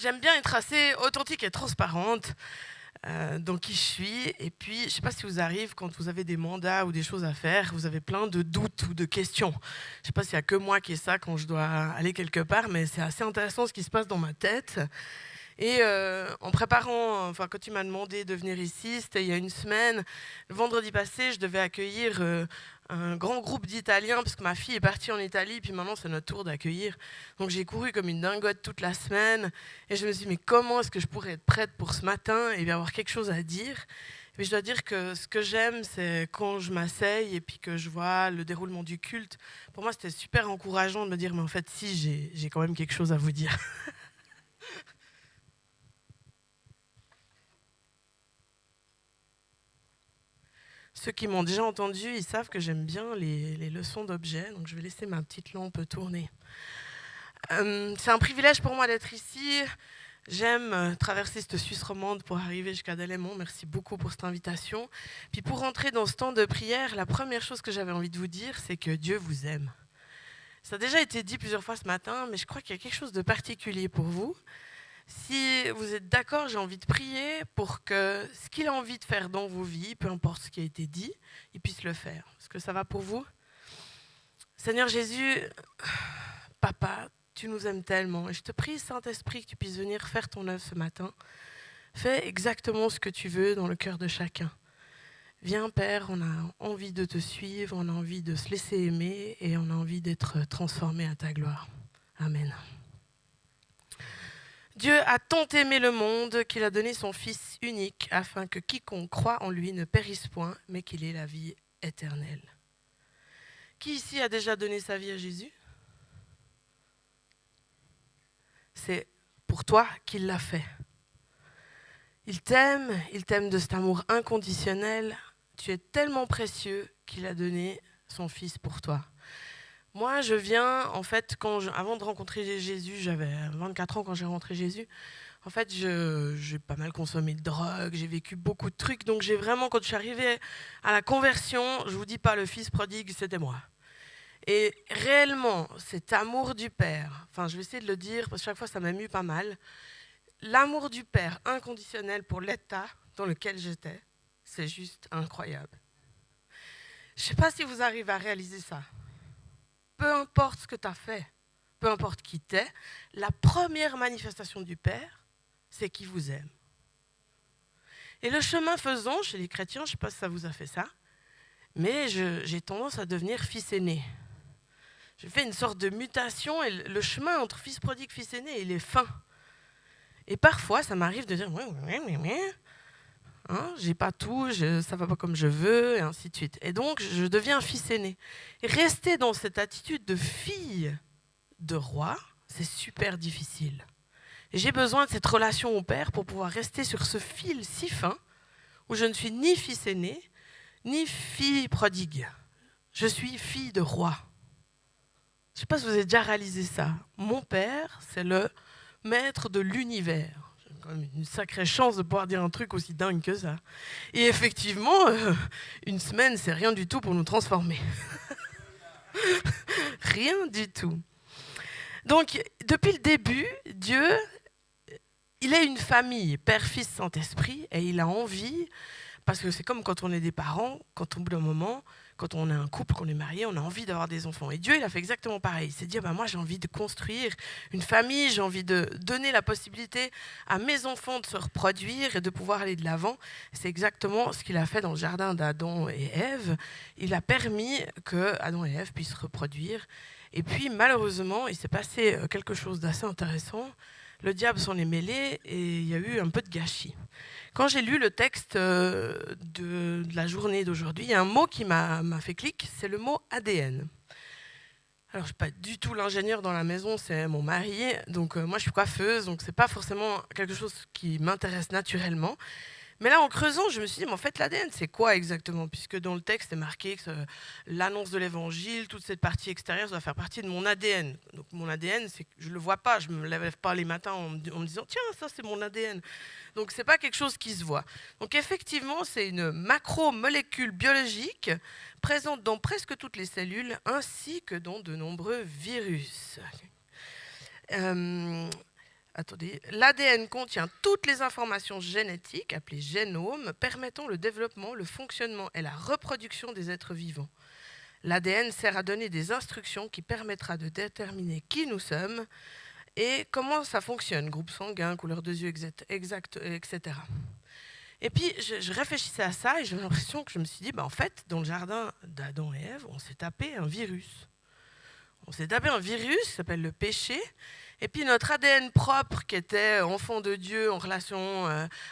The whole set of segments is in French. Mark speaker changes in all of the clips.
Speaker 1: j'aime bien être assez authentique et transparente dans qui je suis. Et puis, je ne sais pas si vous arrive quand vous avez des mandats ou des choses à faire, vous avez plein de doutes ou de questions. Je ne sais pas s'il n'y a que moi qui ai ça quand je dois aller quelque part, mais c'est assez intéressant ce qui se passe dans ma tête. Et en préparant, enfin quand il m'a demandé de venir ici, c'était il y a une semaine, le vendredi passé, je devais accueillir un grand groupe d'Italiens, parce que ma fille est partie en Italie, puis maintenant c'est notre tour d'accueillir. Donc j'ai couru comme une dingote toute la semaine, et je me suis dit, mais comment est-ce que je pourrais être prête pour ce matin et bien avoir quelque chose à dire? Et je dois dire que ce que j'aime, c'est quand je m'asseye et puis que je vois le déroulement du culte. Pour moi, c'était super encourageant de me dire, mais en fait, si, j'ai quand même quelque chose à vous dire. Ceux qui m'ont déjà entendu, ils savent que j'aime bien les leçons d'objets, donc je vais laisser ma petite lampe tourner. C'est un privilège pour moi d'être ici. J'aime traverser cette Suisse romande pour arriver jusqu'à Delémont. Merci beaucoup pour cette invitation. Puis pour rentrer dans ce temps de prière, la première chose que j'avais envie de vous dire, c'est que Dieu vous aime. Ça a déjà été dit plusieurs fois ce matin, mais je crois qu'il y a quelque chose de particulier pour vous. Si vous êtes d'accord, j'ai envie de prier pour que ce qu'il a envie de faire dans vos vies, peu importe ce qui a été dit, il puisse le faire. Est-ce que ça va pour vous? Seigneur Jésus, Papa, tu nous aimes tellement. Et je te prie, Saint-Esprit, que tu puisses venir faire ton œuvre ce matin. Fais exactement ce que tu veux dans le cœur de chacun. Viens, Père, on a envie de te suivre, on a envie de se laisser aimer et on a envie d'être transformé à ta gloire. Amen. Dieu a tant aimé le monde qu'il a donné son Fils unique afin que quiconque croit en lui ne périsse point, mais qu'il ait la vie éternelle. Qui ici a déjà donné sa vie à Jésus? C'est pour toi qu'il l'a fait. Il t'aime de cet amour inconditionnel. Tu es tellement précieux qu'il a donné son Fils pour toi. Moi, je viens, en fait, avant de rencontrer Jésus, j'avais 24 ans quand j'ai rencontré Jésus. En fait, j'ai pas mal consommé de drogue, j'ai vécu beaucoup de trucs. Donc, j'ai vraiment, quand je suis arrivée à la conversion, je vous dis pas, le fils prodigue, c'était moi. Et réellement, cet amour du Père, enfin, je vais essayer de le dire, parce que chaque fois, ça m'émue pas mal. L'amour du Père inconditionnel pour l'état dans lequel j'étais, c'est juste incroyable. Je sais pas si vous arrivez à réaliser ça. Peu importe ce que tu as fait, peu importe qui t'es, la première manifestation du Père, c'est qu'il vous aime. Et le chemin faisant, chez les chrétiens, je ne sais pas si ça vous a fait ça, mais j'ai tendance à devenir fils aîné. J'ai fait une sorte de mutation et le chemin entre fils prodigue et fils aîné, il est fin. Et parfois, ça m'arrive de dire hein, j'ai pas tout, ça va pas comme je veux, et ainsi de suite. Et donc, je deviens fils aîné. Et rester dans cette attitude de fille de roi, c'est super difficile. Et j'ai besoin de cette relation au Père pour pouvoir rester sur ce fil si fin où je ne suis ni fils aîné, ni fille prodigue. Je suis fille de roi. Je ne sais pas si vous avez déjà réalisé ça. Mon Père, c'est le maître de l'univers. J'ai quand même une sacrée chance de pouvoir dire un truc aussi dingue que ça. Et effectivement, une semaine, c'est rien du tout pour nous transformer. Rien du tout. Donc, depuis le début, Dieu, il a une famille, Père, Fils, Saint-Esprit, et il a envie, parce que c'est comme quand on est des parents, quand au bout d'un moment, quand on est un couple, qu'on est marié, on a envie d'avoir des enfants. Et Dieu, il a fait exactement pareil. Il s'est dit, moi j'ai envie de construire une famille, j'ai envie de donner la possibilité à mes enfants de se reproduire et de pouvoir aller de l'avant. C'est exactement ce qu'il a fait dans le jardin d'Adam et Ève. Il a permis que Adam et Ève puissent se reproduire. Et puis malheureusement, il s'est passé quelque chose d'assez intéressant. Le diable s'en est mêlé et il y a eu un peu de gâchis. Quand j'ai lu le texte de la journée d'aujourd'hui, il y a un mot qui m'a fait clic, c'est le mot ADN. Alors, je ne suis pas du tout l'ingénieur dans la maison, c'est mon mari. Donc, moi, je suis coiffeuse, donc ce n'est pas forcément quelque chose qui m'intéresse naturellement. Mais là, en creusant, je me suis dit, mais en fait, l'ADN, c'est quoi exactement? Puisque dans le texte, c'est marqué que l'annonce de l'évangile, toute cette partie extérieure, ça doit faire partie de mon ADN. Donc, mon ADN, je ne le vois pas, je ne me lève pas les matins en me disant, tiens, ça, c'est mon ADN. Donc, ce n'est pas quelque chose qui se voit. Donc, effectivement, c'est une macromolécule biologique présente dans presque toutes les cellules, ainsi que dans de nombreux virus. Attendez, l'ADN contient toutes les informations génétiques, appelées génomes, permettant le développement, le fonctionnement et la reproduction des êtres vivants. L'ADN sert à donner des instructions qui permettra de déterminer qui nous sommes et comment ça fonctionne, groupe sanguin, couleur de yeux, etc. Et puis, je réfléchissais à ça et j'ai l'impression que je me suis dit, en fait, dans le jardin d'Adam et Ève, on s'est tapé un virus. On s'est tapé un virus qui s'appelle le péché. Et puis notre ADN propre, qui était enfant de Dieu en relation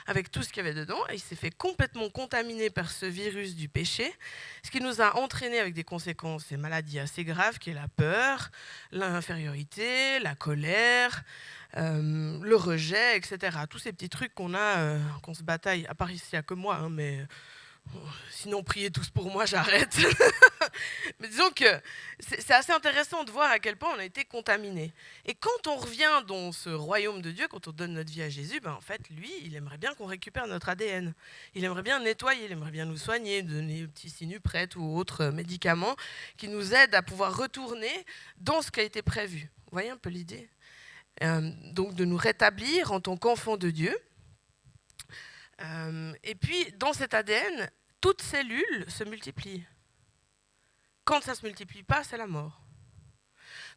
Speaker 1: avec tout ce qu'il y avait dedans, il s'est fait complètement contaminer par ce virus du péché, ce qui nous a entraîné avec des conséquences, des maladies assez graves, qui est la peur, l'infériorité, la colère, le rejet, etc. Tous ces petits trucs qu'on a, qu'on se bataille, à part ici, il n'y a que moi, hein, mais sinon priez tous pour moi, j'arrête. Mais disons que c'est assez intéressant de voir à quel point on a été contaminé. Et quand on revient dans ce royaume de Dieu, quand on donne notre vie à Jésus, en fait, lui, il aimerait bien qu'on récupère notre ADN. Il aimerait bien nettoyer, il aimerait bien nous soigner, nous donner des petits sinuprètes ou autres médicaments qui nous aident à pouvoir retourner dans ce qui a été prévu. Vous voyez un peu l'idée ? Donc de nous rétablir en tant qu'enfants de Dieu. Et puis, dans cet ADN, toute cellule se multiplie. Quand ça ne se multiplie pas, c'est la mort.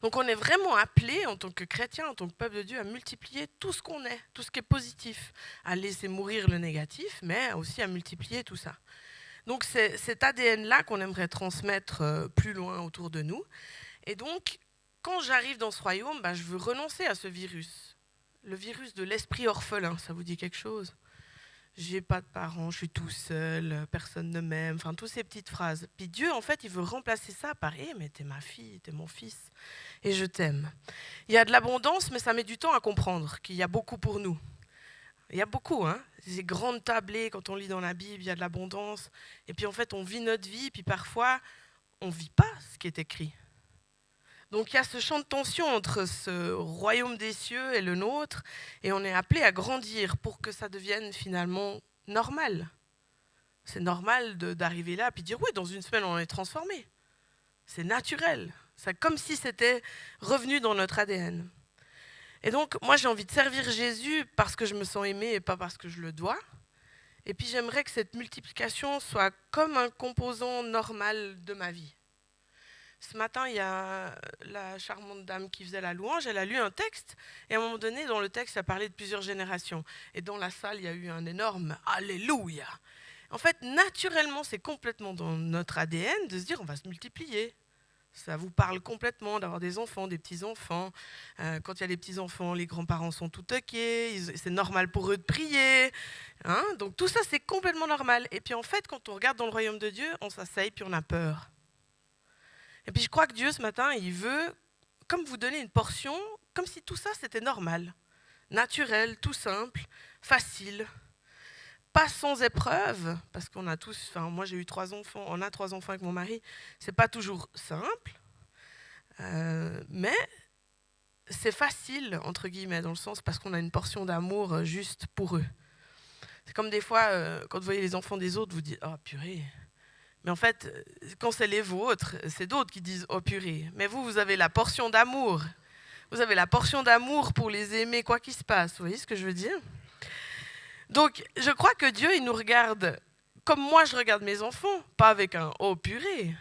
Speaker 1: Donc on est vraiment appelé, en tant que chrétien, en tant que peuple de Dieu, à multiplier tout ce qu'on est, tout ce qui est positif, à laisser mourir le négatif, mais aussi à multiplier tout ça. Donc c'est cet ADN-là qu'on aimerait transmettre plus loin autour de nous. Et donc, quand j'arrive dans ce royaume, je veux renoncer à ce virus. Le virus de l'esprit orphelin, ça vous dit quelque chose ? J'ai pas de parents, je suis tout seul, personne ne m'aime, enfin, toutes ces petites phrases. Puis Dieu, en fait, il veut remplacer ça par « mais t'es ma fille, t'es mon fils, et je t'aime ». Il y a de l'abondance, mais ça met du temps à comprendre qu'il y a beaucoup pour nous. Il y a beaucoup, hein. Ces grandes tablées, quand on lit dans la Bible, il y a de l'abondance. Et puis, en fait, on vit notre vie, puis parfois, on ne vit pas ce qui est écrit. Donc il y a ce champ de tension entre ce royaume des cieux et le nôtre, et on est appelé à grandir pour que ça devienne finalement normal. C'est normal d'arriver là et dire oui, dans une semaine on est transformé. C'est naturel. C'est comme si c'était revenu dans notre ADN. Et donc moi j'ai envie de servir Jésus parce que je me sens aimé et pas parce que je le dois. Et puis j'aimerais que cette multiplication soit comme un composant normal de ma vie. Ce matin, il y a la charmante dame qui faisait la louange, elle a lu un texte, et à un moment donné, dans le texte, ça parlait de plusieurs générations. Et dans la salle, il y a eu un énorme « Alléluia ». En fait, naturellement, c'est complètement dans notre ADN de se dire on va se multiplier. Ça vous parle complètement d'avoir des enfants, des petits-enfants. Quand il y a des petits-enfants, les grands-parents sont tout toqués, c'est normal pour eux de prier. Hein, donc tout ça, c'est complètement normal. Et puis en fait, quand on regarde dans le royaume de Dieu, on s'asseye puis on a peur. Et puis je crois que Dieu, ce matin, il veut, comme vous donner une portion, comme si tout ça, c'était normal, naturel, tout simple, facile, pas sans épreuve, parce qu'on a tous, moi j'ai eu 3 enfants, on a 3 enfants avec mon mari, c'est pas toujours simple, mais c'est facile, entre guillemets, dans le sens, parce qu'on a une portion d'amour juste pour eux. C'est comme des fois, quand vous voyez les enfants des autres, vous dites « Oh purée !» Mais en fait, quand c'est les vôtres, c'est d'autres qui disent « Oh purée !» Mais vous avez la portion d'amour. Vous avez la portion d'amour pour les aimer, quoi qu'il se passe. Vous voyez ce que je veux dire ? Donc, je crois que Dieu, il nous regarde comme moi, je regarde mes enfants, pas avec un « Oh purée !»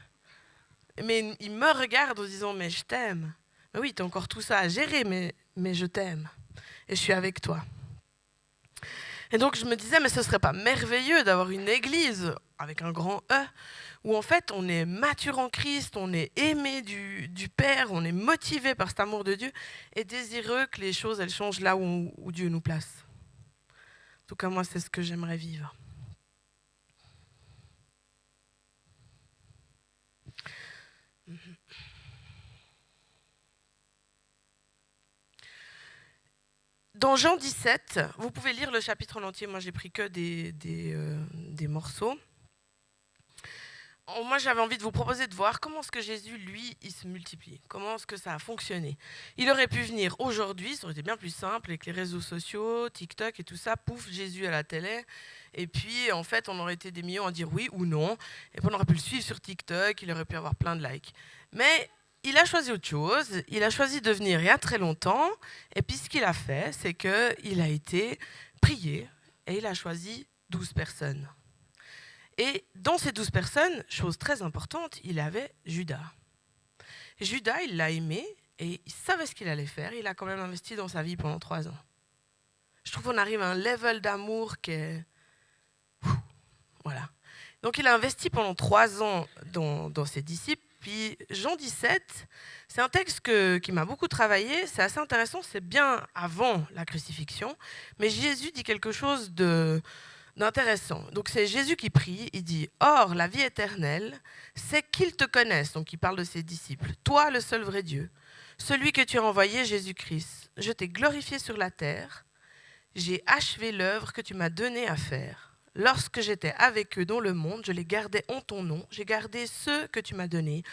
Speaker 1: Mais il me regarde en disant « Mais je t'aime. Mais oui, tu as encore tout ça à gérer, mais je t'aime. Et je suis avec toi. » Et donc je me disais, mais ce ne serait pas merveilleux d'avoir une église avec un grand E, où en fait on est mature en Christ, on est aimé du Père, on est motivé par cet amour de Dieu, et désireux que les choses elles changent là où Dieu nous place. En tout cas, moi, c'est ce que j'aimerais vivre. Dans Jean 17, vous pouvez lire le chapitre en entier, moi j'ai pris que des morceaux. Moi j'avais envie de vous proposer de voir comment est-ce que Jésus, lui, il se multiplie, comment est-ce que ça a fonctionné. Il aurait pu venir aujourd'hui, ça aurait été bien plus simple avec les réseaux sociaux, TikTok et tout ça, pouf, Jésus à la télé, et puis en fait on aurait été des millions à dire oui ou non, et puis on aurait pu le suivre sur TikTok, il aurait pu avoir plein de likes. Mais il a choisi autre chose, il a choisi de venir il y a très longtemps, et puis ce qu'il a fait, c'est qu'il a été prié, et il a choisi 12 personnes. Et dans ces 12 personnes, chose très importante, il avait Judas. Judas, il l'a aimé, et il savait ce qu'il allait faire, il a quand même investi dans sa vie pendant 3 ans. Je trouve qu'on arrive à un level d'amour qui est... Voilà. Donc il a investi pendant 3 ans dans ses disciples. Puis Jean 17, c'est un texte qui m'a beaucoup travaillé. C'est assez intéressant, c'est bien avant la crucifixion. Mais Jésus dit quelque chose d'intéressant. Donc c'est Jésus qui prie, il dit « Or, la vie éternelle, c'est qu'ils te connaissent », donc il parle de ses disciples, « toi, le seul vrai Dieu, celui que tu as envoyé, Jésus-Christ. Je t'ai glorifié sur la terre, j'ai achevé l'œuvre que tu m'as donnée à faire. Lorsque j'étais avec eux dans le monde, je les gardais en ton nom, j'ai gardé ceux que tu m'as donnés.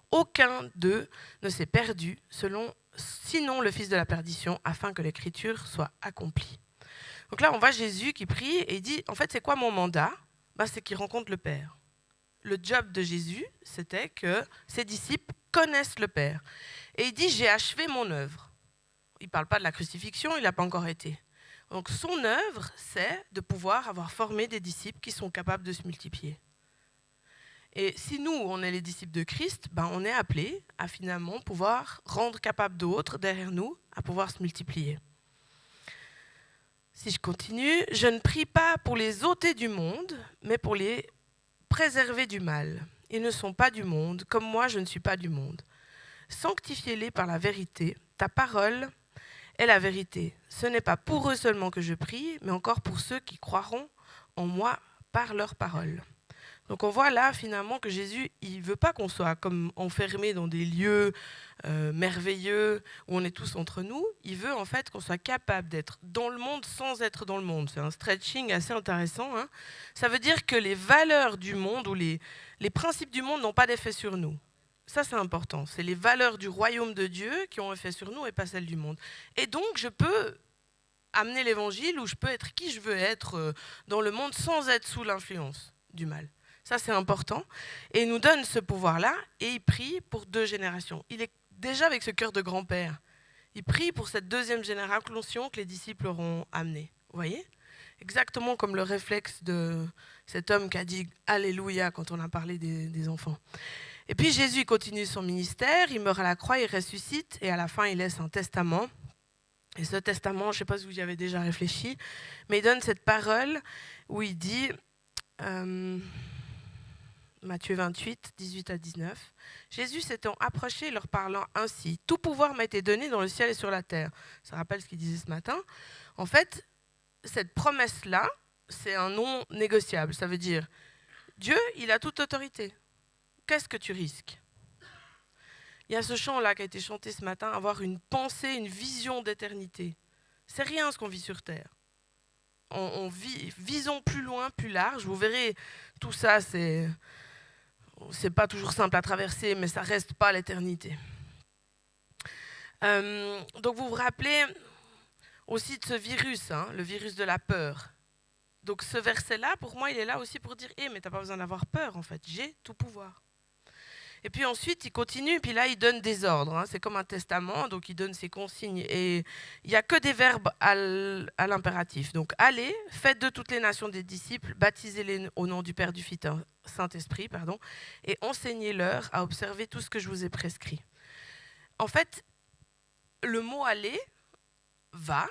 Speaker 1: Aucun d'eux ne s'est perdu, sinon le fils de la perdition, afin que l'écriture soit accomplie. » Donc là, on voit Jésus qui prie et il dit, en fait, c'est quoi mon mandat ? C'est qu'il rencontre le Père. Le job de Jésus, c'était que ses disciples connaissent le Père. Et il dit, j'ai achevé mon œuvre. Il ne parle pas de la crucifixion, il n'a pas encore été. Donc son œuvre, c'est de pouvoir avoir formé des disciples qui sont capables de se multiplier. Et si nous, on est les disciples de Christ, on est appelés à finalement pouvoir rendre capables d'autres derrière nous à pouvoir se multiplier. Si je continue, je ne prie pas pour les ôter du monde, mais pour les préserver du mal. Ils ne sont pas du monde, comme moi je ne suis pas du monde. Sanctifiez-les par la vérité. Ta parole est la vérité. Ce n'est pas pour eux seulement que je prie, mais encore pour ceux qui croiront en moi par leur parole. Donc on voit là finalement que Jésus, il ne veut pas qu'on soit comme enfermés dans des lieux merveilleux où on est tous entre nous. Il veut en fait qu'on soit capable d'être dans le monde sans être dans le monde. C'est un stretching assez intéressant. Hein. Ça veut dire que les valeurs du monde ou les principes du monde n'ont pas d'effet sur nous. Ça, c'est important. C'est les valeurs du royaume de Dieu qui ont effet sur nous et pas celles du monde. Et donc, je peux amener l'évangile ou je peux être qui je veux être dans le monde sans être sous l'influence du mal. Ça, c'est important. Et il nous donne ce pouvoir-là et il prie pour 2 générations. Il est déjà avec ce cœur de grand-père. Il prie pour cette 2e génération que les disciples auront amenée. Vous voyez ? Exactement comme le réflexe de cet homme qui a dit « Alléluia » quand on a parlé des enfants. Et puis Jésus continue son ministère, il meurt à la croix, il ressuscite et à la fin il laisse un testament. Et ce testament, je ne sais pas si vous y avez déjà réfléchi, mais il donne cette parole où il dit, Matthieu 28, 18 à 19, « Jésus s'étant approché, leur parlant ainsi, « Tout pouvoir m'a été donné dans le ciel et sur la terre. » Ça rappelle ce qu'il disait ce matin. En fait, cette promesse-là, c'est un non négociable. Ça veut dire, Dieu, il a toute autorité. Qu'est-ce que tu risques ? Il y a ce chant-là qui a été chanté ce matin, avoir une pensée, une vision d'éternité. C'est rien ce qu'on vit sur Terre. Visons plus loin, plus large. Vous verrez, tout ça, c'est pas toujours simple à traverser, mais ça reste pas l'éternité. Donc vous vous rappelez aussi de ce virus, le virus de la peur. Donc ce verset-là, pour moi, il est là aussi pour dire, mais t'as pas besoin d'avoir peur, en fait, j'ai tout pouvoir. Et puis ensuite, il continue, puis là, il donne des ordres. C'est comme un testament, donc il donne ses consignes. Et il n'y a que des verbes à l'impératif. Donc, allez, faites de toutes les nations des disciples, baptisez-les au nom du Père, du Fils, Saint-Esprit, et enseignez-leur à observer tout ce que je vous ai prescrit. En fait, le mot aller, va,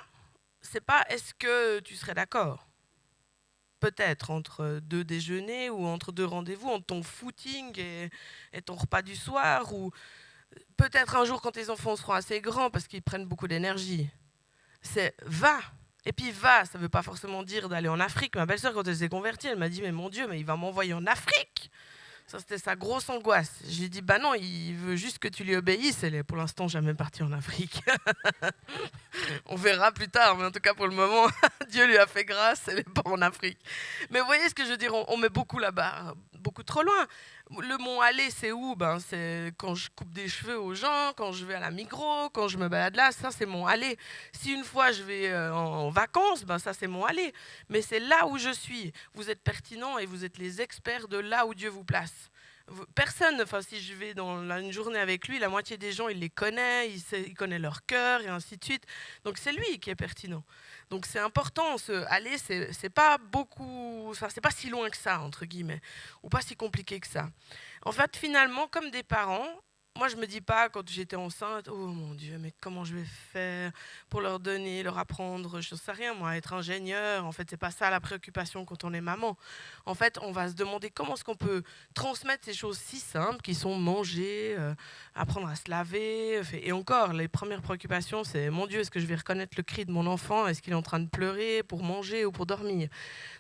Speaker 1: c'est pas est-ce que tu serais d'accord ? Peut-être entre 2 déjeuners ou entre 2 rendez-vous, entre ton footing et ton repas du soir, ou peut-être un jour quand tes enfants seront assez grands parce qu'ils prennent beaucoup d'énergie. C'est va. Et puis va, ça ne veut pas forcément dire d'aller en Afrique. Ma belle-sœur, quand elle s'est convertie, elle m'a dit « Mais mon Dieu, mais il va m'envoyer en Afrique !» Ça, c'était sa grosse angoisse. J'ai dit, non, il veut juste que tu lui obéisses. Elle est pour l'instant jamais partie en Afrique. On verra plus tard, mais en tout cas pour le moment, Dieu lui a fait grâce, elle n'est pas en Afrique. Mais vous voyez ce que je veux dire, on met beaucoup là-bas, beaucoup trop loin. Le mont aller, c'est où ? C'est quand je coupe des cheveux aux gens, quand je vais à la Migros, quand je me balade là, ça c'est mon aller. Si une fois je vais en vacances, ça c'est mon aller. Mais c'est là où je suis. Vous êtes pertinents et vous êtes les experts de là où Dieu vous place. Personne, enfin si je vais dans une journée avec lui, la moitié des gens, il les connaît, il connaît leur cœur et ainsi de suite. Donc c'est lui qui est pertinent. Donc c'est important, aller, c'est pas beaucoup, enfin c'est pas si loin que ça, entre guillemets, ou pas si compliqué que ça. En fait, finalement, comme des parents, moi je me dis pas quand j'étais enceinte, oh mon Dieu, mais comment je vais faire pour leur donner, leur apprendre, je sais rien, moi, être ingénieur. En fait, c'est pas ça la préoccupation quand on est maman. En fait, on va se demander comment est-ce qu'on peut transmettre ces choses si simples qui sont manger, apprendre à se laver. Et encore, les premières préoccupations, c'est mon Dieu, est-ce que je vais reconnaître le cri de mon enfant? Est-ce qu'il est en train de pleurer pour manger ou pour dormir?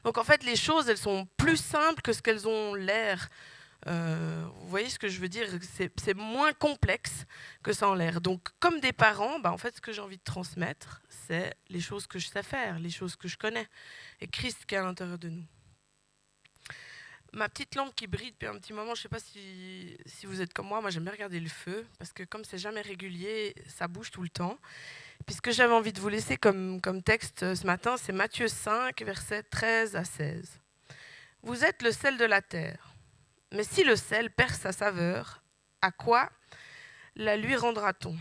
Speaker 1: Donc en fait, les choses, elles sont plus simples que ce qu'elles ont l'air. Vous voyez ce que je veux dire? C'est moins complexe que ça en l'air. Donc comme des parents, en fait, ce que j'ai envie de transmettre, c'est les choses que je sais faire, les choses que je connais. Et Christ qui est à l'intérieur de nous. Ma petite lampe qui brille depuis un petit moment, je ne sais pas si vous êtes comme moi j'aime bien regarder le feu, parce que comme c'est jamais régulier, ça bouge tout le temps. Puis ce que j'avais envie de vous laisser comme texte ce matin, c'est Matthieu 5, versets 13 à 16. Vous êtes le sel de la terre, mais si le sel perd sa saveur, à quoi la lui rendra-t-on?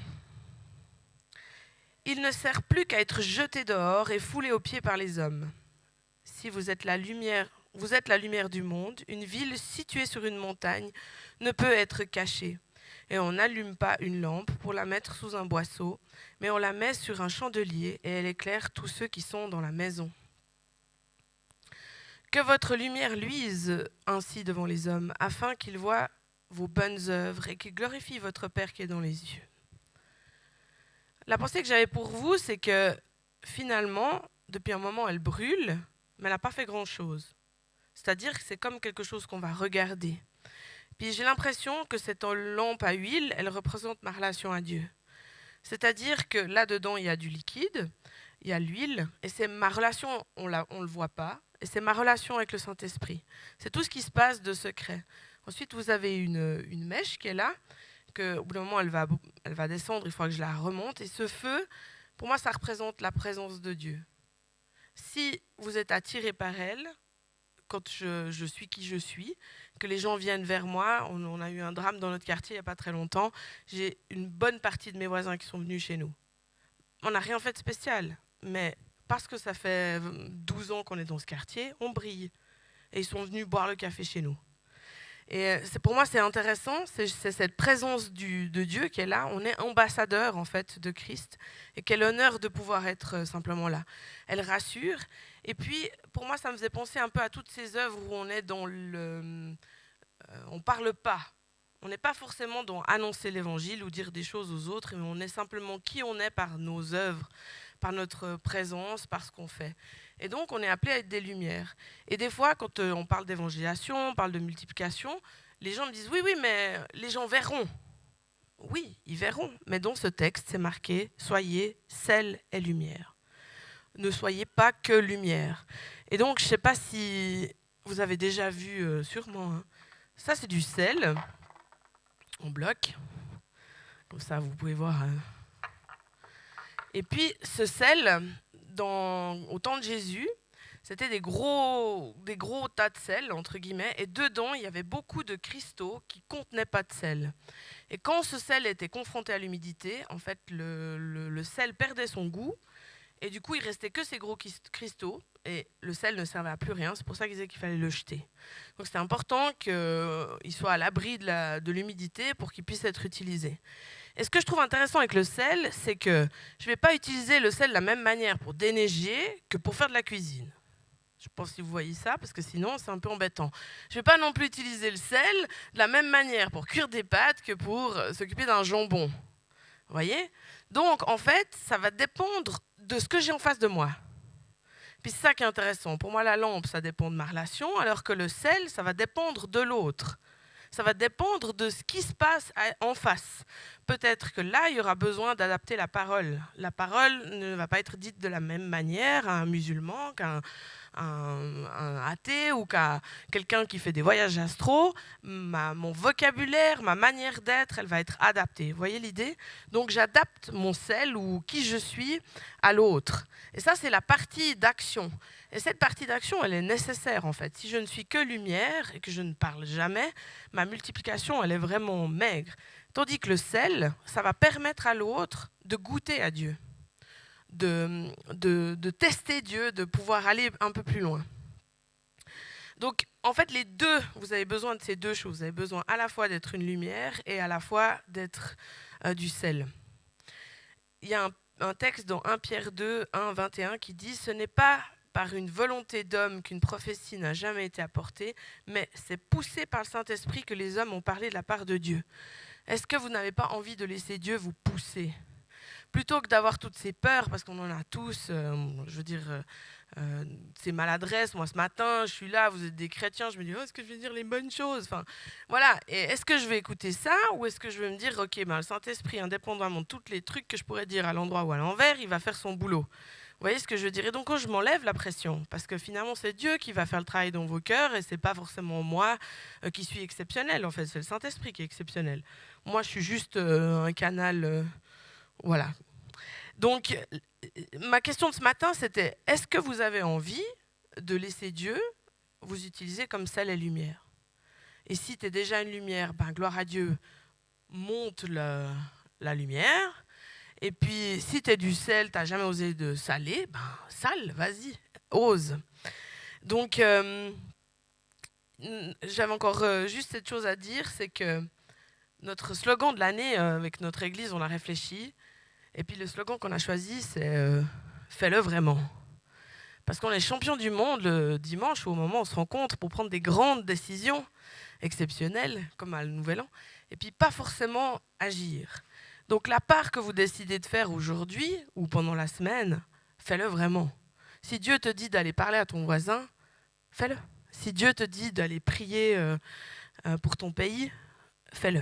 Speaker 1: Il ne sert plus qu'à être jeté dehors et foulé aux pieds par les hommes. Si vous êtes la lumière du monde, une ville située sur une montagne ne peut être cachée. Et on n'allume pas une lampe pour la mettre sous un boisseau, mais on la met sur un chandelier et elle éclaire tous ceux qui sont dans la maison. Que votre lumière luise ainsi devant les hommes, afin qu'ils voient vos bonnes œuvres et qu'ils glorifient votre Père qui est dans les yeux. La pensée que j'avais pour vous, c'est que finalement, depuis un moment, elle brûle, mais elle n'a pas fait grand-chose. C'est-à-dire que c'est comme quelque chose qu'on va regarder. Puis j'ai l'impression que cette lampe à huile, elle représente ma relation à Dieu. C'est-à-dire que là-dedans, il y a du liquide, il y a l'huile, et c'est ma relation, on ne le voit pas, et c'est ma relation avec le Saint-Esprit. C'est tout ce qui se passe de secret. Ensuite, vous avez une mèche qui est là, qu'au bout d'un moment, elle va descendre, il faudra que je la remonte. Et ce feu, pour moi, ça représente la présence de Dieu. Si vous êtes attiré par elle, quand je suis qui je suis, que les gens viennent vers moi, on a eu un drame dans notre quartier il n'y a pas très longtemps, j'ai une bonne partie de mes voisins qui sont venus chez nous. On n'a rien fait de spécial, mais parce que ça fait 12 ans qu'on est dans ce quartier, on brille. Et ils sont venus boire le café chez nous. Et pour moi, c'est intéressant, c'est cette présence de Dieu qui est là. On est ambassadeur en fait de Christ. Et quel honneur de pouvoir être simplement là. Elle rassure. Et puis, pour moi, ça me faisait penser un peu à toutes ces œuvres où on est dans on parle pas. On n'est pas forcément dans annoncer l'évangile ou dire des choses aux autres, mais on est simplement qui on est par nos œuvres, par notre présence, par ce qu'on fait. Et donc, on est appelé à être des lumières. Et des fois, quand on parle d'évangélisation, on parle de multiplication, les gens me disent « Oui, mais les gens verront. » Oui, ils verront. Mais dans ce texte, c'est marqué « Soyez sel et lumière. » Ne soyez pas que lumière. Et donc, je ne sais pas si vous avez déjà vu, sûrement, hein. Ça, c'est du sel en bloc. Comme ça, vous pouvez voir. Et puis, ce sel, au temps de Jésus, c'était des gros tas de sel, entre guillemets, et dedans, il y avait beaucoup de cristaux qui ne contenaient pas de sel. Et quand ce sel était confronté à l'humidité, en fait, le sel perdait son goût, et du coup, il restait que ces gros cristaux, et le sel ne servait à plus rien. C'est pour ça qu'ils disaient qu'il fallait le jeter. Donc, c'était important qu'il soit à l'abri de l'humidité pour qu'il puisse être utilisé. Et ce que je trouve intéressant avec le sel, c'est que je ne vais pas utiliser le sel de la même manière pour déneiger que pour faire de la cuisine. Je pense que vous voyez ça, parce que sinon, c'est un peu embêtant. Je ne vais pas non plus utiliser le sel de la même manière pour cuire des pâtes que pour s'occuper d'un jambon. Vous voyez? Donc, en fait, ça va dépendre de ce que j'ai en face de moi. Puis c'est ça qui est intéressant. Pour moi, la lampe, ça dépend de ma relation, alors que le sel, ça va dépendre de l'autre. Ça va dépendre de ce qui se passe en face. Peut-être que là, il y aura besoin d'adapter la parole. La parole ne va pas être dite de la même manière à un musulman qu'à un athée ou qu'à quelqu'un qui fait des voyages astro. Mon vocabulaire, ma manière d'être, elle va être adaptée. Vous voyez l'idée? Donc j'adapte mon sel ou qui je suis à l'autre. Et ça, c'est la partie d'action. Et cette partie d'action, elle est nécessaire en fait. Si je ne suis que lumière et que je ne parle jamais, ma multiplication, elle est vraiment maigre. Tandis que le sel, ça va permettre à l'autre de goûter à Dieu, de tester Dieu, de pouvoir aller un peu plus loin. Donc, en fait, les deux, vous avez besoin de ces deux choses. Vous avez besoin à la fois d'être une lumière et à la fois d'être du sel. Il y a un texte dans 1 Pierre 2, 1, 21 qui dit « Ce n'est pas par une volonté d'homme qu'une prophétie n'a jamais été apportée, mais c'est poussé par le Saint-Esprit que les hommes ont parlé de la part de Dieu. » Est-ce que vous n'avez pas envie de laisser Dieu vous pousser ? Plutôt que d'avoir toutes ces peurs, parce qu'on en a tous, ces maladresses. Moi, ce matin, je suis là, vous êtes des chrétiens, je me dis, est-ce que je vais dire les bonnes choses ? Enfin, voilà. Et est-ce que je vais écouter ça ou est-ce que je vais me dire, ok, le Saint-Esprit, indépendamment de tous les trucs que je pourrais dire à l'endroit ou à l'envers, il va faire son boulot. Vous voyez ce que je veux dire ? Et donc, je m'enlève la pression, parce que finalement, c'est Dieu qui va faire le travail dans vos cœurs et c'est pas forcément moi qui suis exceptionnel. En fait, c'est le Saint-Esprit qui est exceptionnel. Moi, je suis juste un canal, voilà. Donc, ma question de ce matin, c'était, est-ce que vous avez envie de laisser Dieu vous utiliser comme sel et lumière ? Et si tu es déjà une lumière, gloire à Dieu, monte la lumière. Et puis, si tu es du sel, tu n'as jamais osé de saler, sale, vas-y, ose. Donc, j'avais encore juste cette chose à dire, c'est que notre slogan de l'année, avec notre église, on a réfléchi. Et puis le slogan qu'on a choisi, c'est fais-le vraiment. Parce qu'on est champion du monde le dimanche, au moment où on se rencontre pour prendre des grandes décisions exceptionnelles, comme à le Nouvel An, et puis pas forcément agir. Donc la part que vous décidez de faire aujourd'hui ou pendant la semaine, fais-le vraiment. Si Dieu te dit d'aller parler à ton voisin, fais-le. Si Dieu te dit d'aller prier pour ton pays, fais-le.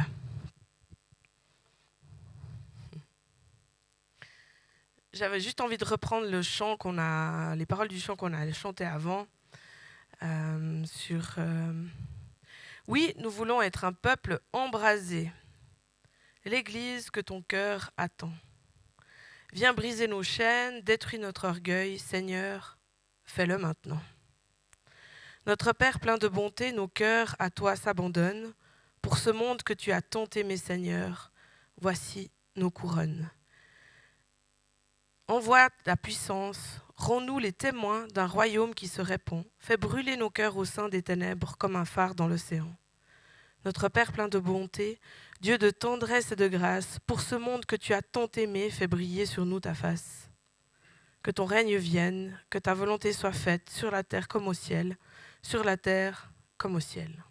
Speaker 1: J'avais juste envie de reprendre les paroles du chant qu'on a chanté avant. Oui, nous voulons être un peuple embrasé. L'Église que ton cœur attend. Viens briser nos chaînes, détruis notre orgueil. Seigneur, fais-le maintenant. Notre Père plein de bonté, nos cœurs à toi s'abandonnent. Pour ce monde que tu as tant aimé, Seigneur, voici nos couronnes. Envoie ta puissance, rends-nous les témoins d'un royaume qui se répand. Fais brûler nos cœurs au sein des ténèbres comme un phare dans l'océan. Notre Père plein de bonté, Dieu de tendresse et de grâce, pour ce monde que tu as tant aimé, fais briller sur nous ta face. Que ton règne vienne, que ta volonté soit faite sur la terre comme au ciel, sur la terre comme au ciel.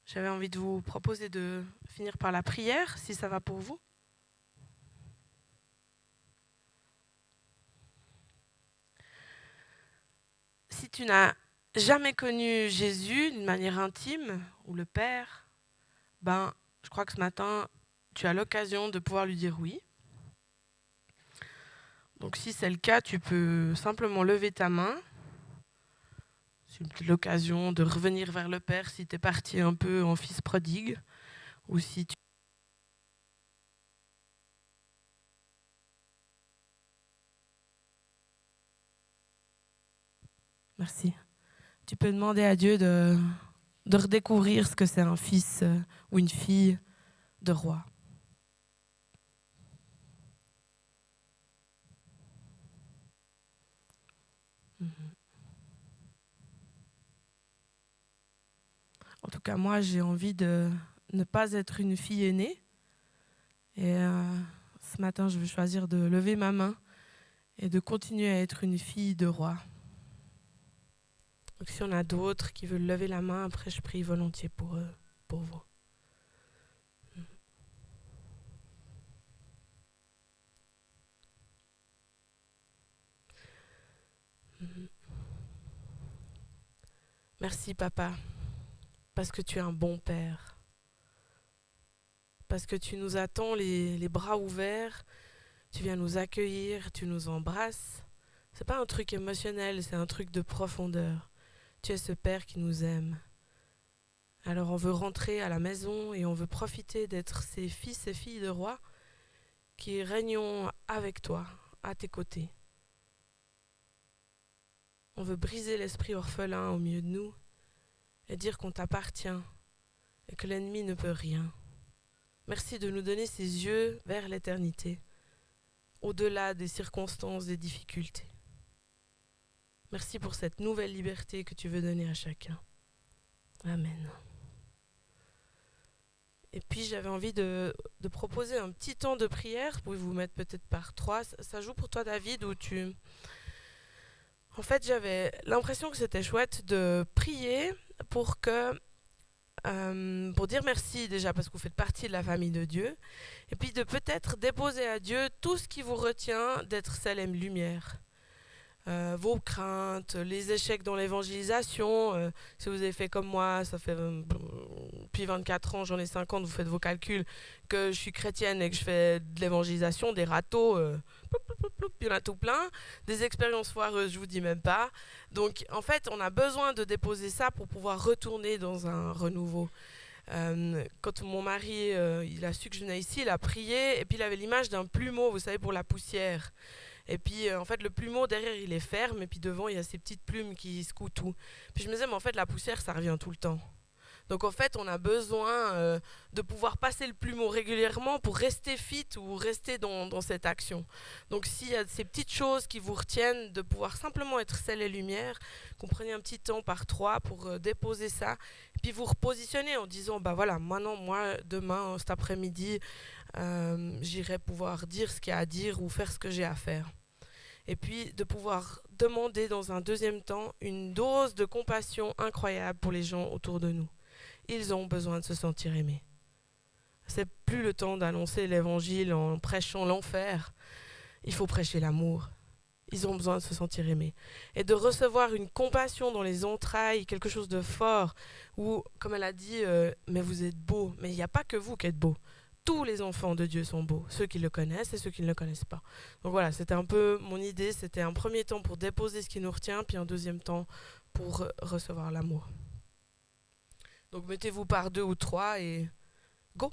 Speaker 1: J'avais envie de vous proposer de finir par la prière, si ça va pour vous. Si tu n'as jamais connu Jésus d'une manière intime, ou le Père, je crois que ce matin, tu as l'occasion de pouvoir lui dire oui. Donc si c'est le cas, tu peux simplement lever ta main. C'est l'occasion de revenir vers le Père si tu es parti un peu en fils prodigue, ou si tu... Merci. Tu peux demander à Dieu de redécouvrir ce que c'est un fils ou une fille de roi. En tout cas, moi, j'ai envie de ne pas être une fille aînée. Et ce matin, je vais choisir de lever ma main et de continuer à être une fille de roi. Donc, si on a d'autres qui veulent lever la main, après, je prie volontiers pour eux, pour vous. Merci, Papa, parce que tu es un bon Père. Parce que tu nous attends les bras ouverts, tu viens nous accueillir, tu nous embrasses. C'est pas un truc émotionnel, c'est un truc de profondeur. Tu es ce Père qui nous aime. Alors on veut rentrer à la maison et on veut profiter d'être ces fils et filles de roi qui régnons avec toi, à tes côtés. On veut briser l'esprit orphelin au milieu de nous et dire qu'on t'appartient et que l'ennemi ne peut rien. Merci de nous donner ces yeux vers l'éternité, au-delà des circonstances, des difficultés. Merci pour cette nouvelle liberté que tu veux donner à chacun. Amen. Et puis j'avais envie de proposer un petit temps de prière. Vous pouvez vous mettre peut-être par 3. Ça joue pour toi, David, où tu... En fait, j'avais l'impression que c'était chouette de prier pour que... pour dire merci déjà parce que vous faites partie de la famille de Dieu. Et puis de peut-être déposer à Dieu tout ce qui vous retient d'être sel et lumière. Vos craintes, les échecs dans l'évangélisation. Si vous avez fait comme moi, ça fait depuis 24 ans, j'en ai 50, vous faites vos calculs, que je suis chrétienne et que je fais de l'évangélisation, des râteaux, il y en a tout plein, des expériences foireuses, je vous dis même pas. Donc en fait, on a besoin de déposer ça pour pouvoir retourner dans un renouveau. Quand mon mari il a su que je venais ici, il a prié et puis il avait l'image d'un plumeau, vous savez, pour la poussière. Et puis en fait le plumeau derrière il est ferme et puis devant il y a ces petites plumes qui secouent tout. Puis je me disais mais en fait la poussière ça revient tout le temps. Donc en fait on a besoin de pouvoir passer le plumeau régulièrement pour rester fit ou rester dans cette action. Donc s'il y a ces petites choses qui vous retiennent, de pouvoir simplement être sel et lumière, qu'on prenne un petit temps par 3 pour déposer ça, et puis vous repositionner en disant bah voilà maintenant moi demain cet après-midi j'irai pouvoir dire ce qu'il y a à dire ou faire ce que j'ai à faire. Et puis de pouvoir demander dans un deuxième temps une dose de compassion incroyable pour les gens autour de nous. Ils ont besoin de se sentir aimés. C'est plus le temps d'annoncer l'évangile en prêchant l'enfer. Il faut prêcher l'amour. Ils ont besoin de se sentir aimés. Et de recevoir une compassion dans les entrailles, quelque chose de fort, où, comme elle a dit, mais vous êtes beaux. Mais il n'y a pas que vous qui êtes beaux. Tous les enfants de Dieu sont beaux, ceux qui le connaissent et ceux qui ne le connaissent pas. Donc voilà, c'était un peu mon idée. C'était un premier temps pour déposer ce qui nous retient, puis un deuxième temps pour recevoir l'amour. Donc mettez-vous par 2 ou 3 et go!